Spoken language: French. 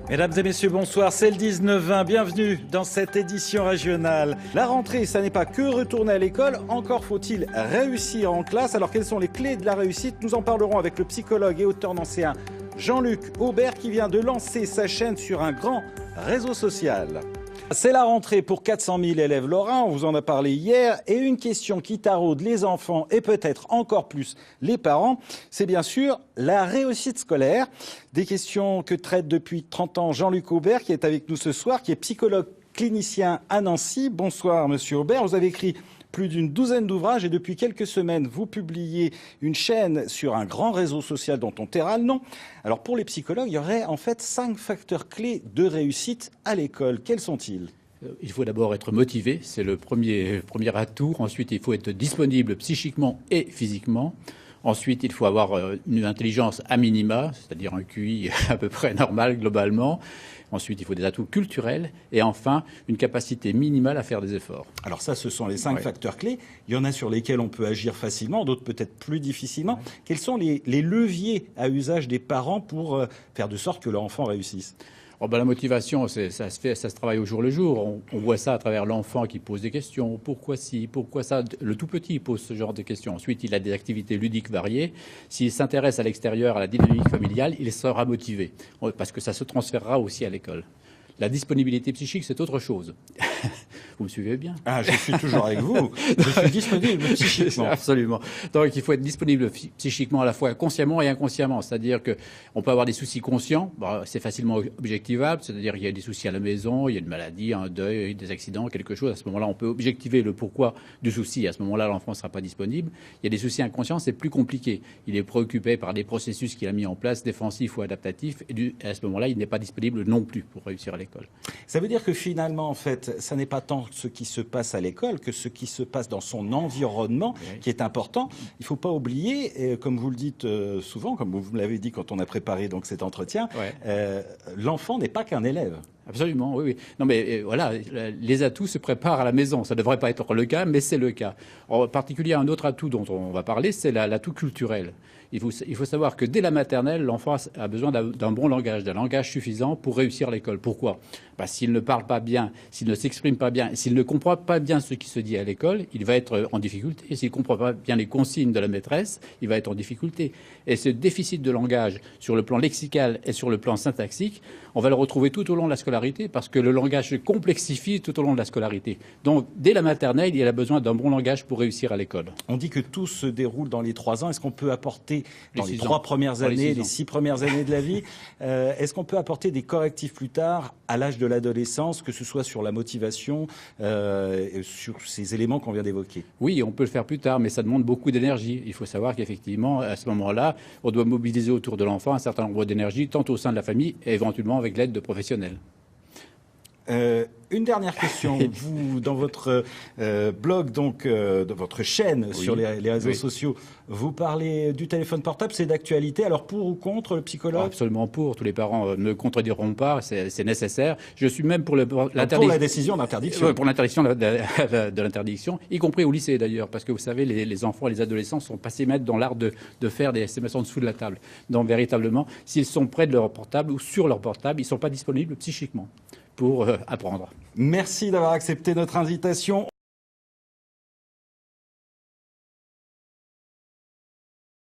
Mesdames et messieurs, bonsoir, c'est le 19-20, bienvenue dans cette édition régionale. La rentrée, ça n'est pas que retourner à l'école, encore faut-il réussir en classe. Alors quelles sont les clés de la réussite? Nous en parlerons avec le psychologue et auteur nancéen Jean-Luc Aubert qui vient de lancer sa chaîne sur un grand réseau social. C'est la rentrée pour 400 000 élèves lorrains, on vous en a parlé hier, et une question qui taraude les enfants et peut-être encore plus les parents, c'est bien sûr la réussite scolaire. Des questions que traite depuis 30 ans Jean-Luc Aubert, qui est avec nous ce soir, qui est psychologue clinicien à Nancy. Bonsoir Monsieur Aubert, vous avez écrit plus d'une douzaine d'ouvrages et depuis quelques semaines, vous publiez une chaîne sur un grand réseau social dont on taira le nom. Alors pour les psychologues, il y aurait en fait 5 facteurs clés de réussite à l'école. Quels sont-ils ? Il faut d'abord être motivé, c'est le premier atout. Ensuite, il faut être disponible psychiquement et physiquement. Ensuite, il faut avoir une intelligence à minima, c'est-à-dire un QI à peu près normal globalement. Ensuite, il faut des atouts culturels. Et enfin, une capacité minimale à faire des efforts. Alors ça, ce sont les 5 facteurs clés. Il y en a sur lesquels on peut agir facilement, d'autres peut-être plus difficilement. Quels sont les leviers à usage des parents pour faire de sorte que leur enfant réussisse ? La motivation, ça se travaille au jour le jour. On voit ça à travers l'enfant qui pose des questions. Pourquoi ci, pourquoi ça? Le tout petit pose ce genre de questions. Ensuite, il a des activités ludiques variées. S'il s'intéresse à l'extérieur, à la dynamique familiale, il sera motivé. Parce que ça se transférera aussi à l'école. La disponibilité psychique, c'est autre chose. Vous me suivez bien? Ah, je suis toujours avec vous. Je suis disponible psychiquement. Absolument. Donc, il faut être disponible psychiquement à la fois consciemment et inconsciemment. C'est-à-dire qu'on peut avoir des soucis conscients. C'est facilement objectivable. C'est-à-dire qu'il y a des soucis à la maison, il y a une maladie, un deuil, des accidents, quelque chose. À ce moment-là, on peut objectiver le pourquoi du souci. À ce moment-là, l'enfant ne sera pas disponible. Il y a des soucis inconscients, c'est plus compliqué. Il est préoccupé par des processus qu'il a mis en place, défensifs ou adaptatifs. Et à ce moment-là, il n'est pas disponible non plus pour réussir à l'école. Ça veut dire que finalement, en fait, ça n'est pas tant ce qui se passe à l'école que ce qui se passe dans son environnement qui est important. Il ne faut pas oublier, comme vous le dites souvent, comme vous me l'avez dit quand on a préparé donc cet entretien, l'enfant n'est pas qu'un élève. Absolument, oui. Non, mais voilà, les atouts se préparent à la maison. Ça ne devrait pas être le cas, mais c'est le cas. En particulier, un autre atout dont on va parler, c'est l'atout culturel. Il faut savoir que dès la maternelle, l'enfant a besoin d'un bon langage, d'un langage suffisant pour réussir à l'école. Pourquoi ? S'il ne parle pas bien, s'il ne s'exprime pas bien, s'il ne comprend pas bien ce qui se dit à l'école, il va être en difficulté. Et s'il ne comprend pas bien les consignes de la maîtresse, il va être en difficulté. Et ce déficit de langage sur le plan lexical et sur le plan syntaxique, on va le retrouver tout au long de la scolarité parce que le langage se complexifie tout au long de la scolarité. Donc, dès la maternelle, il a besoin d'un bon langage pour réussir à l'école. On dit que tout se déroule dans les 3 ans. Est-ce qu'on peut apporter dans les 3 premières années, les 6 premières années de la vie, est-ce qu'on peut apporter des correctifs plus tard à l'âge de l'adolescence, que ce soit sur la motivation, sur ces éléments qu'on vient d'évoquer? Oui, on peut le faire plus tard, mais ça demande beaucoup d'énergie. Il faut savoir qu'effectivement, à ce moment-là, on doit mobiliser autour de l'enfant un certain nombre d'énergie, tant au sein de la famille et éventuellement avec l'aide de professionnels. Une dernière question. Vous, dans votre blog, donc, de votre chaîne sur les réseaux sociaux, vous parlez du téléphone portable, c'est d'actualité. Alors, pour ou contre le psychologue? Absolument pour. Tous les parents ne contrediront pas, c'est nécessaire. Je suis même pour la décision d'interdiction. Pour l'interdiction de l'interdiction, y compris au lycée d'ailleurs, parce que vous savez, les enfants et les adolescents sont passés maîtres dans l'art de faire des SMS en dessous de la table. Donc, véritablement, s'ils sont près de leur portable ou sur leur portable, ils ne sont pas disponibles psychiquement pour apprendre. Merci d'avoir accepté notre invitation.